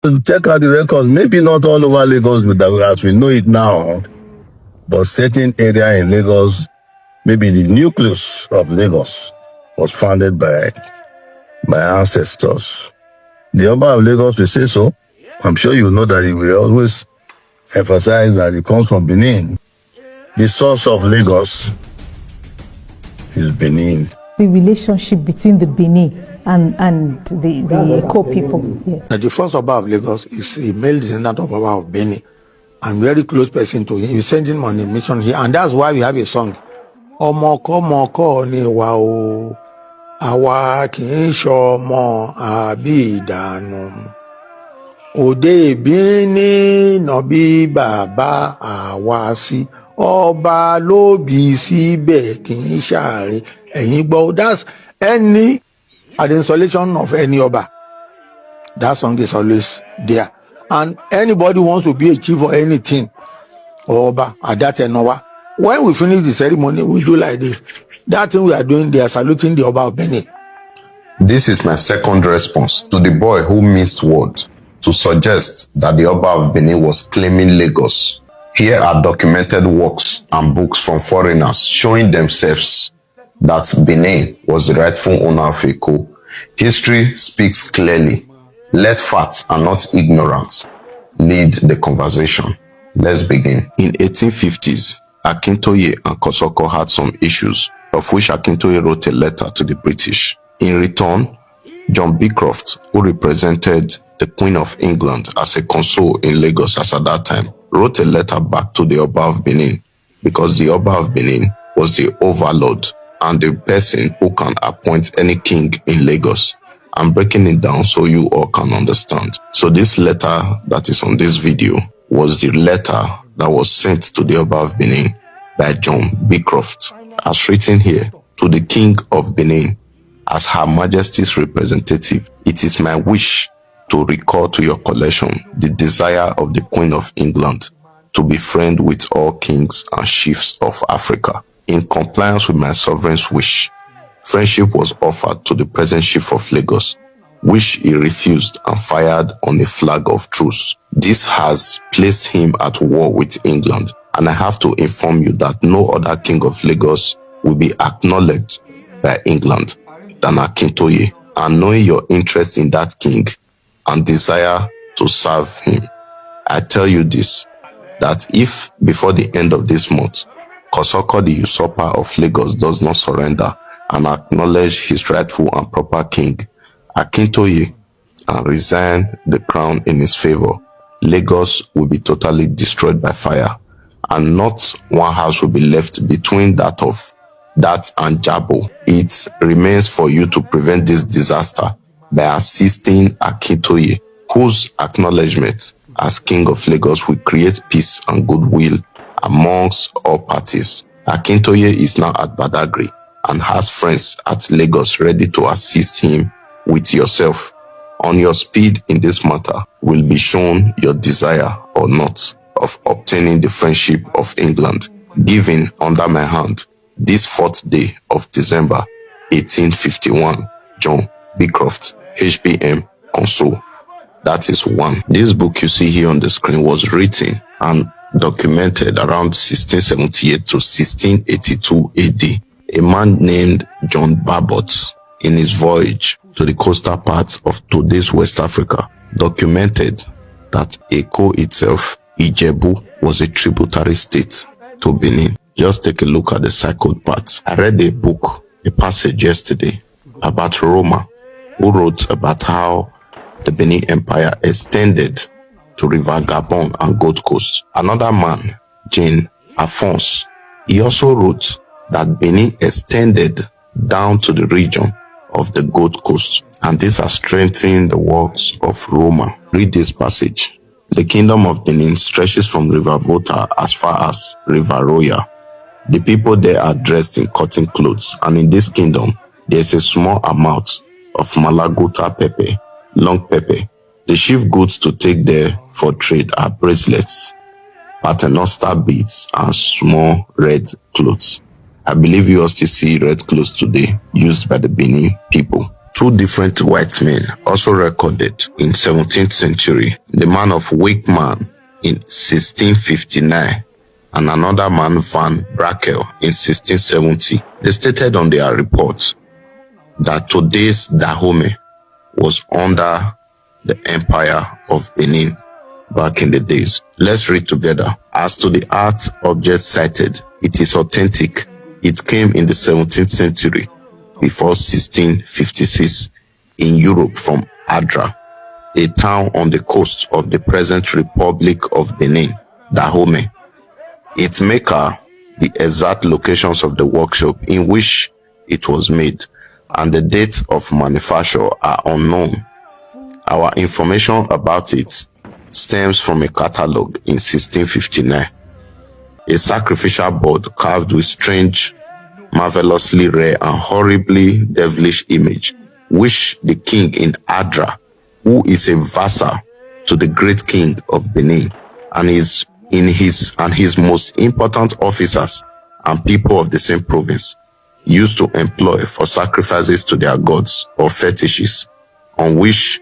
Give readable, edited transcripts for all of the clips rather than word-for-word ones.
Check out the records. Maybe not all over Lagos as we know it now, but certain area in Lagos, maybe the nucleus of Lagos was founded by my ancestors. The Oba of Lagos will say so. I'm sure you know that he will always emphasize that it comes from Benin. The source of Lagos is Benin. The relationship between the Benin and the Eko people. Yes. The first Oba of Lagos is a male descendant of Oba of Benin and very close person to him. He sent him on a mission here, and that's why we have a song. Ọmọkọ́mọkọ́ ni wa o, àwa kì í ṣọmọ àbí ìdànù. Òde ìbíní nọ̀bí bàbá àwa sí, ọba ló bí síbẹ̀ kì í ṣàárẹ̀. Ẹ̀yin gbọ́, that's any at the installation of any Oba. That song is always there. And anybody wants to be a chief or anything, Oba, at that Enowa. When we finish the ceremony, we do like this. That thing we are doing, they are saluting the Oba of Benin. This is my second response to the boy who missed word to suggest that the Oba of Benin was claiming Lagos. Here are documented works and books from foreigners showing themselves that Benin was the rightful owner of Eko. History speaks clearly. Let facts and not ignorance lead the conversation. Let's begin. In 1850s, Akintoye and Kosoko had some issues, of which Akintoye wrote a letter to the British. In return, John Beecroft, who represented the Queen of England as a consul in Lagos as at that time, wrote a letter back to the Oba of Benin, because the Oba of Benin was the overlord and the person who can appoint any king in Lagos. I'm breaking it down so you all can understand. So this letter that is on this video was the letter that was sent to the Oba of Benin by John Beecroft, as written here, to the King of Benin. As Her Majesty's representative, it is my wish to recall to your collection the desire of the Queen of England to be friend with all kings and chiefs of Africa. In compliance with my sovereign's wish, friendship was offered to the present chief of Lagos, which he refused and fired on a flag of truce. This has placed him at war with England, and I have to inform you that no other king of Lagos will be acknowledged by England than Akintoye. And knowing your interest in that king and desire to serve him, I tell you this, that if before the end of this month, Kosoko the usurper of Lagos does not surrender and acknowledge his rightful and proper king, Akintoye, and resign the crown in his favor, Lagos will be totally destroyed by fire, and not one house will be left between that and Jabo. It remains for you to prevent this disaster by assisting Akintoye, whose acknowledgement as King of Lagos will create peace and goodwill amongst all parties. Akintoye is now at Badagry and has friends at Lagos ready to assist him with yourself. On your speed in this matter will be shown your desire or not of obtaining the friendship of England, given under my hand this 4th day of December 1851. John Beecroft, HBM, Consul. That is 1. This book you see here on the screen was written and documented around 1678 to 1682 AD. A man named John Barbot, in his voyage to the coastal parts of today's West Africa, documented that Eko itself, Ijebu, was a tributary state to Benin. Just take a look at the cycled parts. I read a passage yesterday about Roma, who wrote about how the Benin Empire extended to River Gabon and Gold Coast. Another man, Jean Alphonse, he also wrote that Benin extended down to the region of the Gold Coast, and this has strengthened the works of Roma. Read this passage. The kingdom of Benin stretches from River Volta as far as River Roya. The people there are dressed in cotton clothes, and in this kingdom there is a small amount of Malagota pepper, long pepper. The chief goods to take there for trade are bracelets, paternoster beads, and small red clothes. I believe you all still see red clothes today used by the Benin people. Two different white men also recorded in 17th century, the man of Wakeman in 1659 and another man Van Brakel in 1670. They stated on their reports that today's Dahomey was under the Empire of Benin back in the days. Let's read together. As to the art object cited, it is authentic. It came in the 17th century before 1656 in Europe from Adra, a town on the coast of the present Republic of Benin, Dahomey. Its maker, the exact locations of the workshop in which it was made, and the date of manufacture are unknown. Our information about it stems from a catalogue in 1659. A sacrificial board carved with strange, marvelously rare and horribly devilish image, which the king in Adra, who is a vassal to the great king of Benin, and his most important officers and people of the same province, used to employ for sacrifices to their gods or fetishes, on which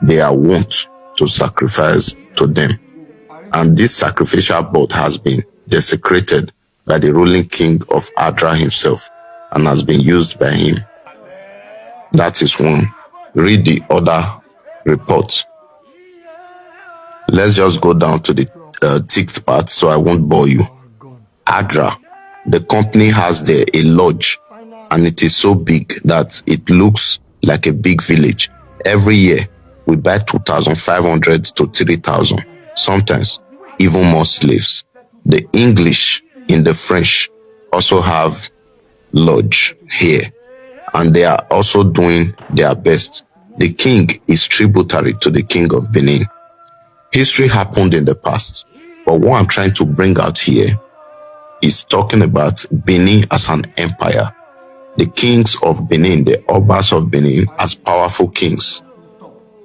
they are wont to sacrifice to them. And this sacrificial board has been desecrated by the ruling king of Adra himself and has been used by him. That is one. Read the other report. Let's just go down to the ticked part so I won't bore you. Adra, the company has there a lodge, and it is so big that it looks like a big village. Every year, we buy 2,500 to 3,000, sometimes even more slaves. The English in the French also have lodge here, and they are also doing their best. The king is tributary to the king of Benin. History happened in the past, but what I'm trying to bring out here is talking about Benin as an empire. The kings of Benin, the Obas of Benin, as powerful kings.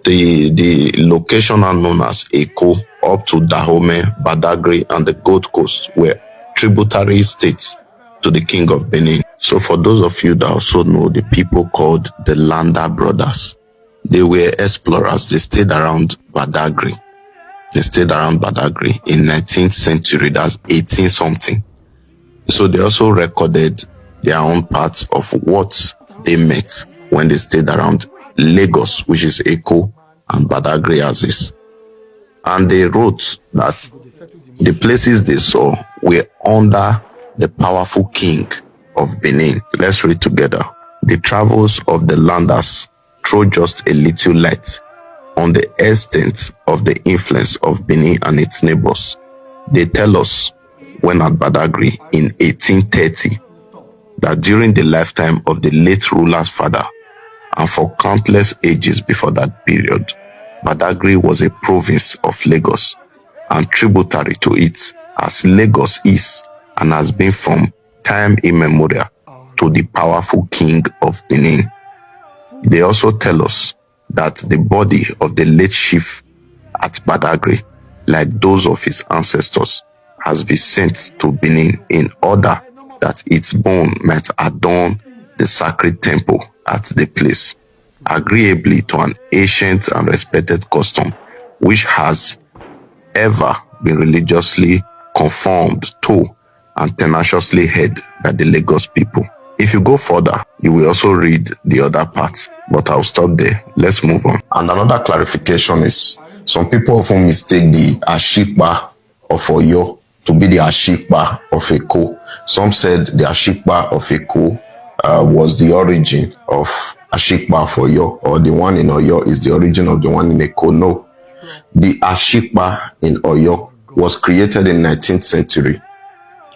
The location are known as Eko, up to Dahomey, Badagry, and the Gold Coast were tributary states to the king of Benin. So for those of you that also know the people called the Landa brothers, they were explorers. They stayed around Badagry. They stayed around Badagry in 19th century, that's 18 something. So they also recorded their own parts of what they met when they stayed around Lagos, which is Eko, and Badagry as is. And they wrote that the places they saw were under the powerful king of Benin. Let's read together. The travels of the landers throw just a little light on the extent of the influence of Benin and its neighbors. They tell us, when at Badagry in 1830, that during the lifetime of the late ruler's father, and for countless ages before that period, Badagry was a province of Lagos, and tributary to it, as Lagos is and has been from time immemorial to the powerful king of Benin. They also tell us that the body of the late chief at Badagry, like those of his ancestors, has been sent to Benin in order that its bone might adorn the sacred temple at the place, agreeably to an ancient and respected custom which has ever been religiously conformed to and tenaciously held by the Lagos people. If you go further, you will also read the other parts, but I'll stop there. Let's move on. And another clarification is, some people often mistake the Ashikpa of Oyo to be the Ashikpa of Eko. Some said the Ashikpa of Eko was the origin of Ashikpa for Oyo, or the one in Oyo is the origin of the one in Eko. No. The Ashikpa in Oyo was created in 19th century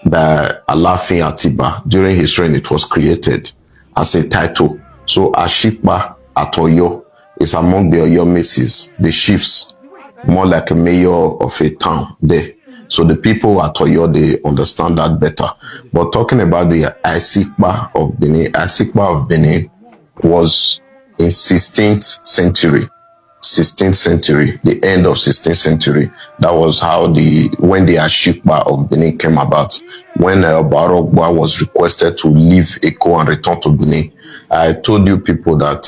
by Alafin Atiba. During his reign, it was created as a title. So Ashikpa at Oyo is among the Oyo Misses, the chiefs, more like a mayor of a town there. So the people at Oyo, they understand that better. But talking about the Ashikpa of Benin, Ashikpa of Benin was in 16th century. 16th century, the end of 16th century. That was how when the Ashikpa of Benin came about. when Oba Ogba was requested to leave Eko and return to Benin. I told you people that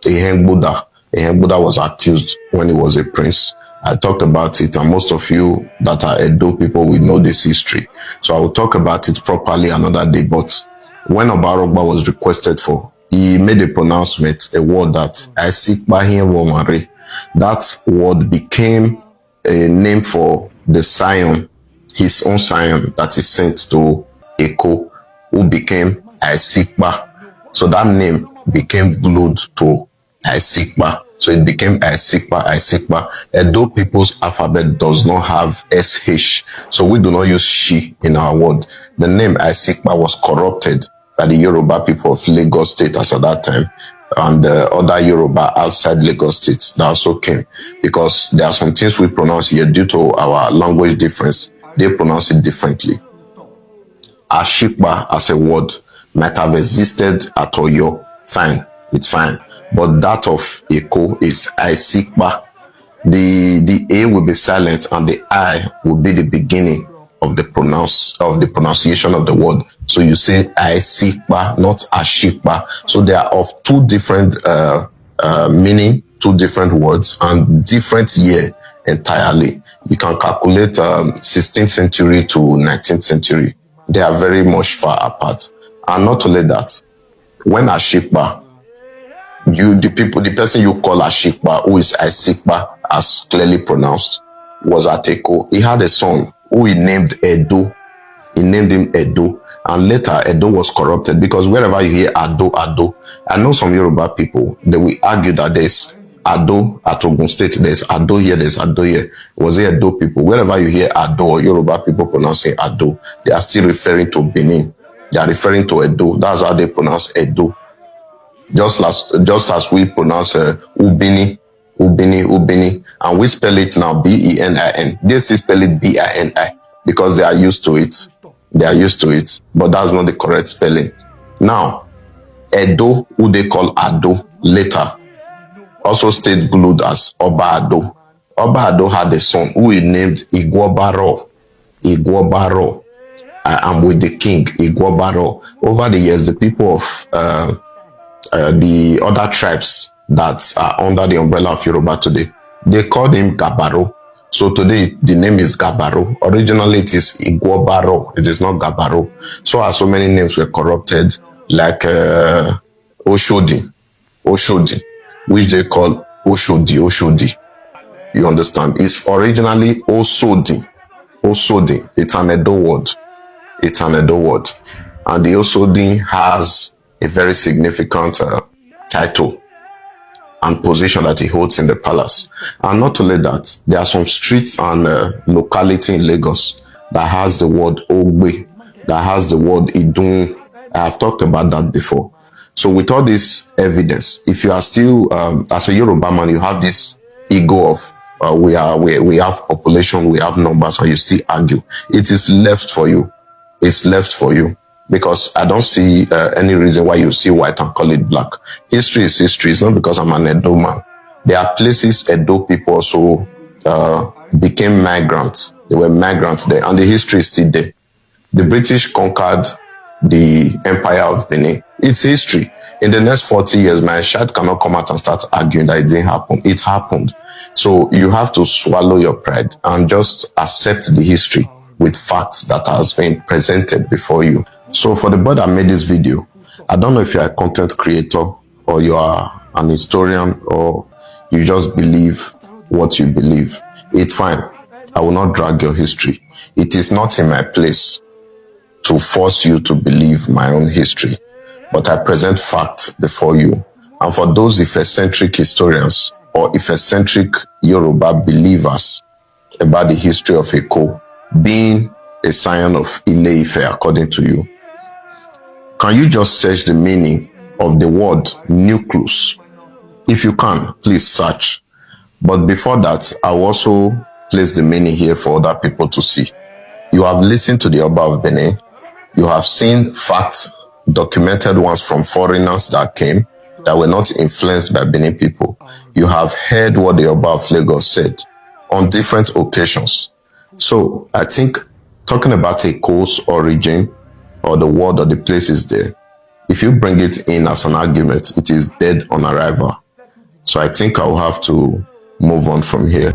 Ehengboda was accused when he was a prince. I talked about it, and most of you that are Edo people will know this history. So I will talk about it properly another day. But when Oba Ogba was requested for, he made a pronouncement, a word that I seek by him Womare. That word became a name for the scion, his own scion that is sent to Eko, who became Isikba. So that name became glued to Isikba. So it became Isikba. Edo people's alphabet does not have SH. So we do not use she in our word. The name Isikba was corrupted by the Yoruba people of Lagos State as at that time, and other Yoruba outside Lagos State that also came, because there are some things we pronounce here due to our language difference. They pronounce it differently. Ashikba as a word might have existed at Oyo. Fine, it's fine. But that of Eko is Isikba. The A will be silent and the I will be the beginning of the pronunciation of the word. So you say Isikba, not Ashikba. So they are of two different meaning, two different words, and different year entirely. You can calculate 16th century to 19th century. They are very much far apart. And not only that, when Ashikba, the person you call Ashikba, who is Isikba, as clearly pronounced, was at Eko. He had a son who he named Edo. He named him Edo. And later, Edo was corrupted, because wherever you hear Ado, I know some Yoruba people, they will argue that there's Ado at Ogun State, there's Ado here, there's Ado here. It was the Edo people. Wherever you hear Ado or Yoruba people pronouncing Ado, they are still referring to Benin. They are referring to Edo. That's how they pronounce Edo. Just as we pronounce Ubini, and we spell it now Benin. They still spell it Bini because they are used to it. But that's not the correct spelling. Now, Edo, who they call Ado later, also stayed glued as Oba Ado. Oba Ado had a son who he named Igwobaro. I am with the king, Igwobaro. Over the years, the people of the other tribes that are under the umbrella of Yoruba today, they called him Gabaro. So today the name is Gabaro. Originally it is Igwobaro. It is not Gabaro. So many names were corrupted, like Oshodi, which they call Oshodi. You understand? It's originally Osodi. It's an Edo word. And the Osodi has a very significant title and position that he holds in the palace. And not only that, there are some streets and locality in Lagos that has the word Ogbe, that has the word Idun. I have talked about that before. So with all this evidence, if you are still, as a Yoruba man, you have this ego of, we have population, we have numbers, and you still argue. It is left for you. It's left for you. Because I don't see any reason why you see white and call it black. History is history. It's not because I'm an Edo man. There are places Edo people also became migrants. They were migrants there, and the history is still there. The British conquered the Empire of Benin. It's history. In the next 40 years, my child cannot come out and start arguing that it didn't happen. It happened. So you have to swallow your pride and just accept the history with facts that has been presented before you. So for the boy that made this video, I don't know if you're a content creator or you are an historian or you just believe what you believe. It's fine. I will not drag your history. It is not in my place to force you to believe my own history, but I present facts before you. And for those Ife-centric historians or Ife-centric Yoruba believers about the history of Eko being a scion of Ile-Ife according to you, can you just search the meaning of the word nucleus? If you can, please search. But before that, I will also place the meaning here for other people to see. You have listened to the Oba of Benin. You have seen facts, documented ones from foreigners that came, that were not influenced by Benin people. You have heard what the Oba of Lagos said on different occasions. So I think Talking about a coast origin or the word or the places there, if you bring it in as an argument, it is dead on arrival. So I think I'll have to move on from here.